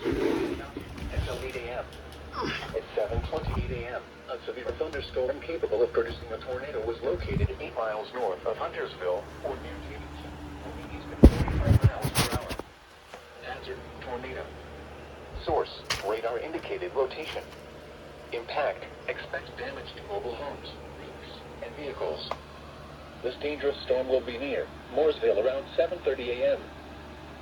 Until 8 a.m. At 7:28 a.m., a severe thunderstorm capable of producing a tornado was located 8 miles north of Huntersville or near Davidson, moving east at 45 miles per hour. Hazard: tornado. Source: radar indicated location. Impact: expect damage to mobile homes, roofs, and vehicles. This dangerous storm will be near Mooresville around 7:30 a.m.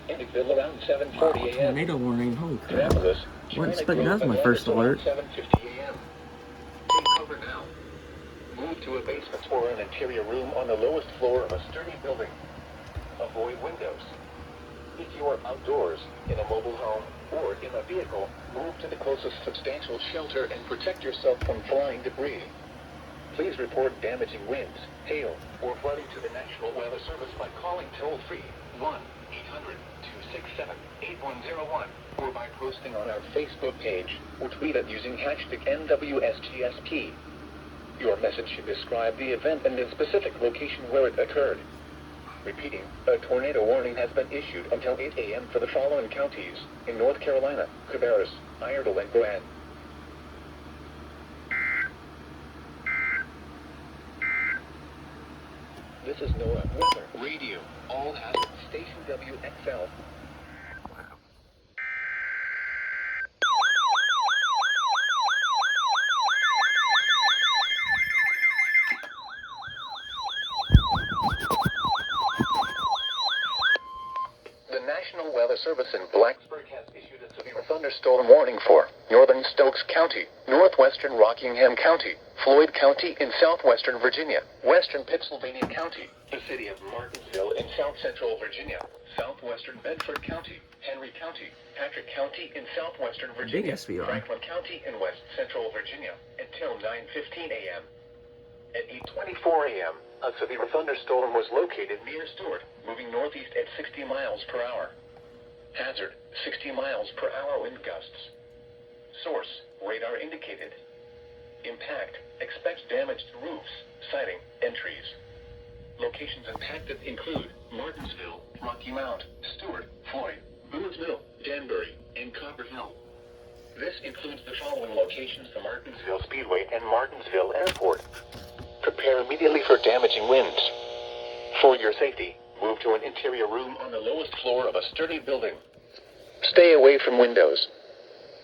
Indickville around 7:40 a.m. Tornado warning, holy crap. Minneapolis, Wasn't expecting that was my first alert. 7:50 a.m. Take cover now. Move to a basement or an interior room on the lowest floor of a sturdy building. Avoid windows. If you are outdoors, in a mobile home, or in a vehicle, move to the closest substantial shelter and protect yourself from flying debris. Please report damaging winds, hail, or flooding to the National Weather Service by calling toll-free 1-800-267-8101 or by posting on our Facebook page or tweet it using hashtag NWSGSP. Your message should describe the event and the specific location where it occurred. Repeating, a tornado warning has been issued until 8 a.m. for the following counties in North Carolina: Cabarrus, Iredell, and Grand. This is NOAA Weather Radio. All hazard station WXL. The National Weather Service in Blacksburg has issued a severe thunderstorm warning for northern Stokes County, northwestern Rockingham County, Floyd County in southwestern Virginia, western Pittsylvania County, the city of Martinsville in south central Virginia, southwestern Bedford County, Henry County, Patrick County in southwestern Virginia, Franklin County in west central Virginia, until 9:15 a.m. At 8:24 a.m., a severe thunderstorm was located near Stewart, moving northeast at 60 miles per hour. Hazard: 60 miles per hour wind gusts. Source: radar indicated. Impact: expect damage to roofs, siding, and trees. Locations impacted include Martinsville, Rocky Mount, Stewart, Floyd, Boonesville, Danbury, and Copper Hill. This includes the following locations: the Martinsville Speedway and Martinsville Airport. Prepare immediately for damaging winds. For your safety, move to an interior room on the lowest floor of a sturdy building. Stay away from windows.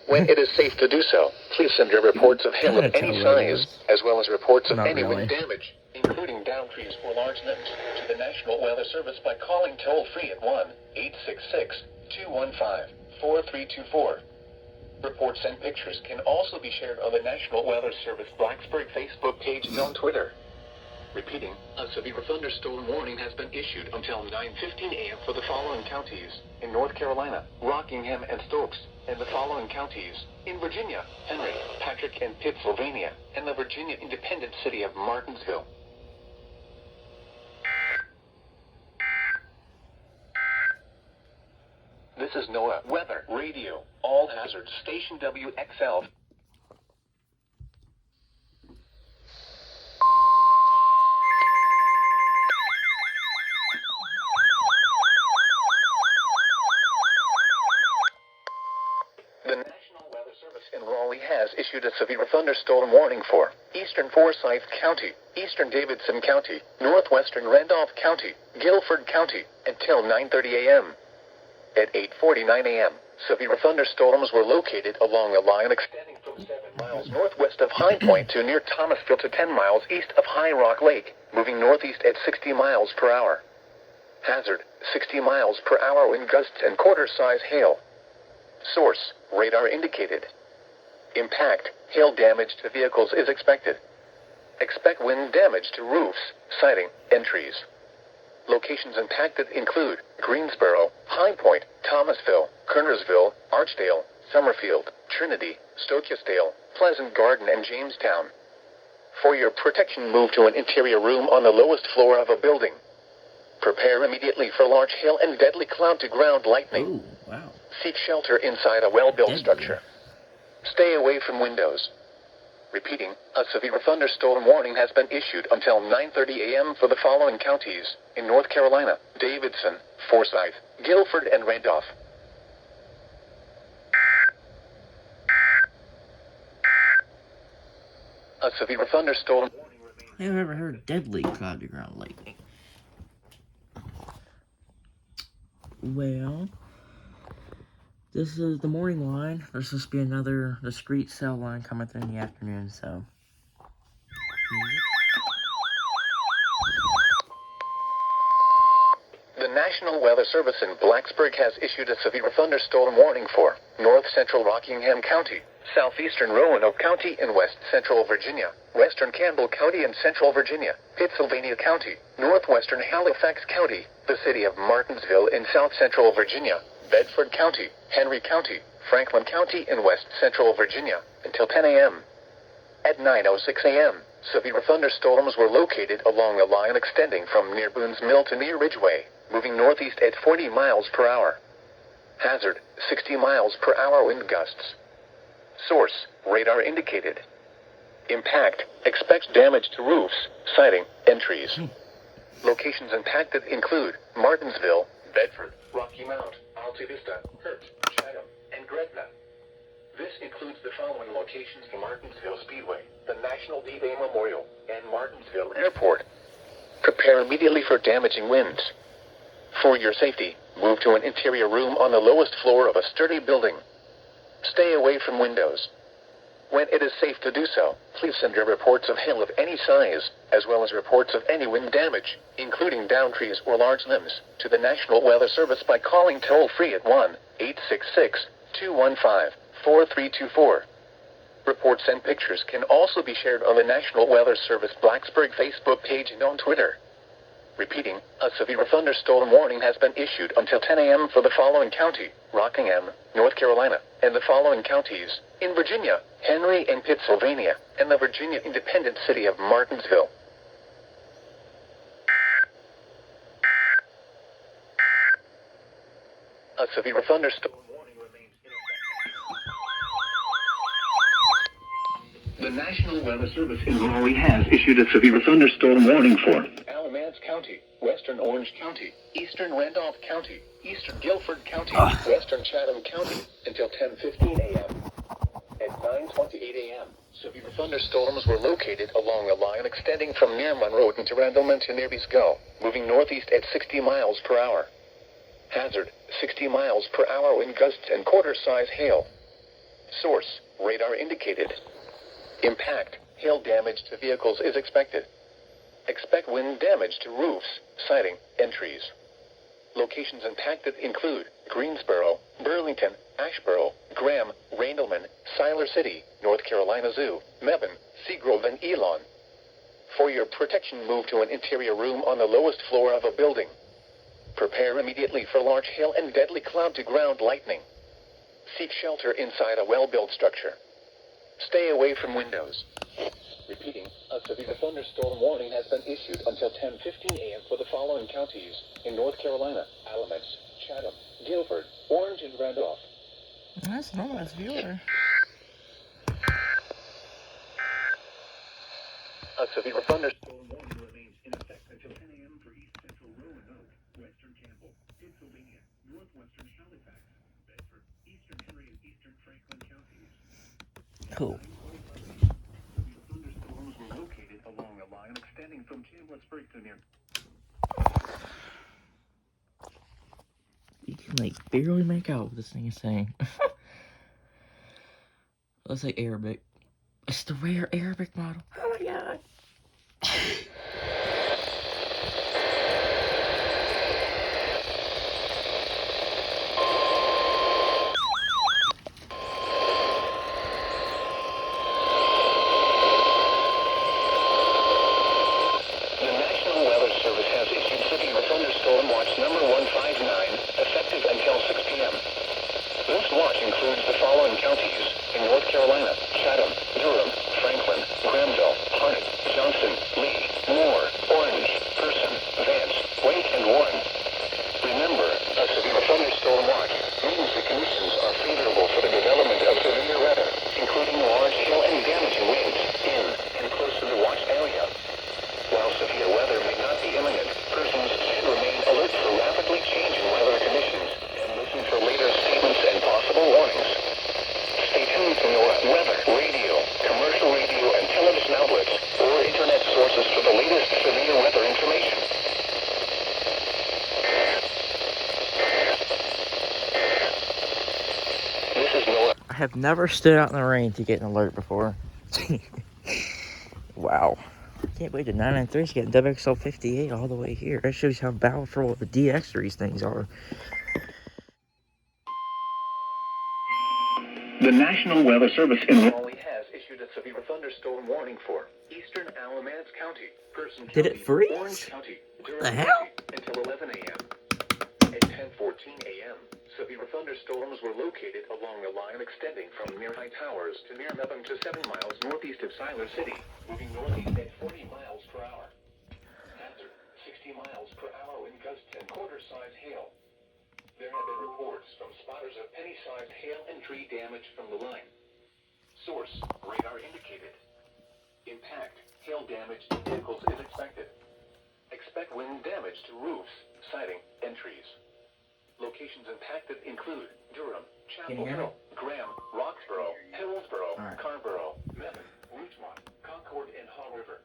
When it is safe to do so, please send your reports of hail of any size, as well as reports of any wind damage, including downed trees or large limbs, to the National Weather Service by calling toll-free at 1-866-215-4324. Reports and pictures can also be shared on the National Weather Service Blacksburg Facebook page and on Twitter. Repeating, a severe thunderstorm warning has been issued until 9:15 a.m. for the following counties in North Carolina, Rockingham and Stokes, and the following counties in Virginia, Henry, Patrick, and Pittsylvania, and the Virginia independent city of Martinsville. This is NOAA Weather Radio, all hazard station WXL. The National Weather Service in Raleigh has issued a severe thunderstorm warning for eastern Forsyth County, eastern Davidson County, northwestern Randolph County, Guilford County, until 9:30 a.m. At 8:49 a.m., severe thunderstorms were located along a line extending from 7 miles northwest of High Point to near Thomasville to 10 miles east of High Rock Lake, moving northeast at 60 miles per hour. Hazard: 60 miles per hour wind gusts and quarter-size hail. Source: radar indicated. Impact: hail damage to vehicles is expected. Expect wind damage to roofs, siding, and trees. Locations impacted include Greensboro, High Point, Thomasville, Kernersville, Archdale, Summerfield, Trinity, Stokesdale, Pleasant Garden, and Jamestown. For your protection, move to an interior room on the lowest floor of a building. Prepare immediately for large hail and deadly cloud-to-ground lightning. Ooh, wow. Seek shelter inside a well-built structure. Stay away from windows. Repeating, a severe thunderstorm warning has been issued until 9:30 a.m. for the following counties in North Carolina: Davidson, Forsyth, Guilford, and Randolph. A severe thunderstorm warning remains. I've ever heard deadly cloud to ground lightning. Well, this is the morning line. There's supposed to be another discrete cell line coming through in the afternoon, so. The National Weather Service in Blacksburg has issued a severe thunderstorm warning for north central Rockingham County, southeastern Roanoke County in west central Virginia, western Campbell County in central Virginia, Pittsylvania County, northwestern Halifax County, the city of Martinsville in south central Virginia, Bedford County, Henry County, Franklin County in west central Virginia, until 10 a.m. At 9:06 a.m., severe thunderstorms were located along a line extending from near Boone's Mill to near Ridgeway, moving northeast at 40 miles per hour. Hazard, 60 miles per hour wind gusts. Source, radar indicated. Impact, expect damage to roofs, siding, and trees. Locations impacted include Martinsville, Bedford, Rocky Mount, Alta Vista, Hurt, Chatham, and Gretna. This includes the following locations for Martinsville Speedway, the National D-Day Memorial, and Martinsville Airport. Prepare immediately for damaging winds. For your safety, move to an interior room on the lowest floor of a sturdy building. Stay away from windows. When it is safe to do so, please send your reports of hail of any size, as well as reports of any wind damage, including downed trees or large limbs, to the National Weather Service by calling toll-free at 1-866-215-4324. Reports and pictures can also be shared on the National Weather Service Blacksburg Facebook page and on Twitter. Repeating, a severe thunderstorm warning has been issued until 10 a.m. for the following county, Rockingham, North Carolina, and the following counties, in Virginia, Henry and Pittsylvania, and the Virginia independent city of Martinsville. A severe thunderstorm warning remains in effect. The National Weather Service in Raleigh has issued a severe thunderstorm warning for Alamance County, Western Orange County, Eastern Randolph County, Eastern Guilford County, Western Chatham County, until 10:15 a.m. At 9:28 a.m., severe thunderstorms were located along a line extending from near Monroe to Randleman to near Biscoe, moving northeast at 60 miles per hour. Hazard, 60 miles per hour wind gusts and quarter-size hail. Source, radar indicated. Impact, hail damage to vehicles is expected. Expect wind damage to roofs, siding, and trees. Locations impacted include Greensboro, Burlington, Asheboro, Graham, Randleman, Siler City, North Carolina Zoo, Mebane, Seagrove, and Elon. For your protection, move to an interior room on the lowest floor of a building. Prepare immediately for large hail and deadly cloud-to-ground lightning. Seek shelter inside a well-built structure. Stay away from windows. Repeating, a severe thunderstorm warning has been issued until 10:15 a.m. for the following counties in North Carolina, Alamance, Chatham, Guilford, Orange, and Randolph. That's not a viewer. A severe thunderstorm warning remains in effect until 10 a.m. for east central Roanoke, western Campbell, Pennsylvania, northwestern Halifax, Bedford, eastern Henry, and eastern Franklin counties. Cool. Thunderstorms were located along a line extending from Chamblissburg to near. You can, like, barely make out what this thing is saying. Let's say Arabic. It's the rare Arabic model. Oh my god. The National Weather Service has issued severe thunderstorm watch number 159, effective until 6 p.m. This watch includes the following counties in North Carolina: Chatham, Durham, Franklin, Granville, Harnett, Johnston, Lee, Moore, Orange, Person, Vance, Wake, and Warren. Remember, a severe thunderstorm watch means the conditions are favorable for the development of severe weather, including large hail and damaging winds in and close to the watch area. While severe weather may not be imminent, persons should remain alert for rapidly changing weather conditions and listen for later statements and possible warnings. Stay tuned for more weather, radio, commercial, have never stood out in the rain to get an alert before. Wow. I can't believe the 993 is getting WXL 58 all the way here. That shows how powerful the DX3s things are. The National Weather Service in Raleigh has issued a severe thunderstorm warning for eastern Alamance County, Person County, Did it freeze? Orange County, Durham The hell? County, until 11 a.m. At 10:14 a.m., severe thunderstorms were located along a line extending from near High Towers to near Melbourne to 7 miles northeast of Siler City, moving northeast at 40 miles per hour. Hazard, 60 miles per hour in gusts and quarter-size hail. There have been reports from spotters of penny-sized hail and tree damage from the line. Source, radar indicated. Impact, hail damage to vehicles is expected. Expect wind damage to roofs, siding, and trees. Locations impacted include Durham, Chapel Hill, Graham, Roxborough, Hillsborough, Carrborough, Mebane, Rougemont, Concord, and Haw River.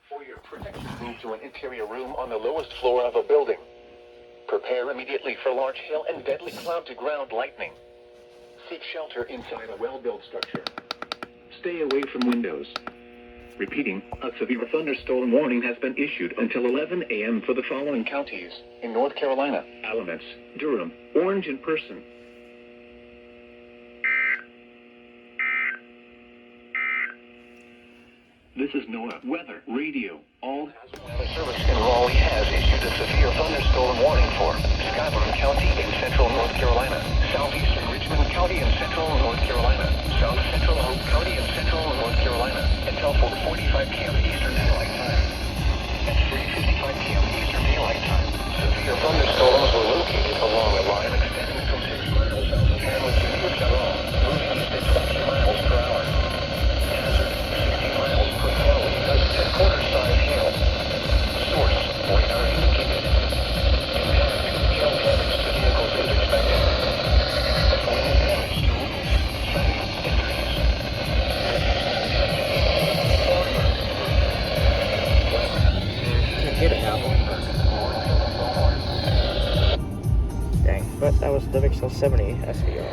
For your protection, move to an interior room on the lowest floor of a building. Prepare immediately for large hail and deadly cloud-to-ground lightning. Seek shelter inside a well-built structure. Stay away from windows. Repeating, a severe thunderstorm warning has been issued until 11 a.m. for the following counties in North Carolina: Alamance, Durham, Orange, and Person. This is NOAA Weather Radio. All Weather Service in Raleigh has issued a severe thunderstorm warning for Scotland County in central North Carolina, southeastern Richmond County in central North Carolina, south central Hope County in central North Carolina, until 4:45 p.m. Eastern Daylight Time. At 3:55 p.m. Eastern Daylight Time, severe thunderstorms were located along a line extending from 6 miles south of Hamlet to Woodrow, moving east at 20 miles per hour. Hazard, 60 miles per hour with gusts and quarter-size hail. Source, radar indicated. Impact, hail damage to vehicles is expected. Wind damage to roofs, siding, and trees. Can't get it now. Dang, but that was the WXL 70 SVR.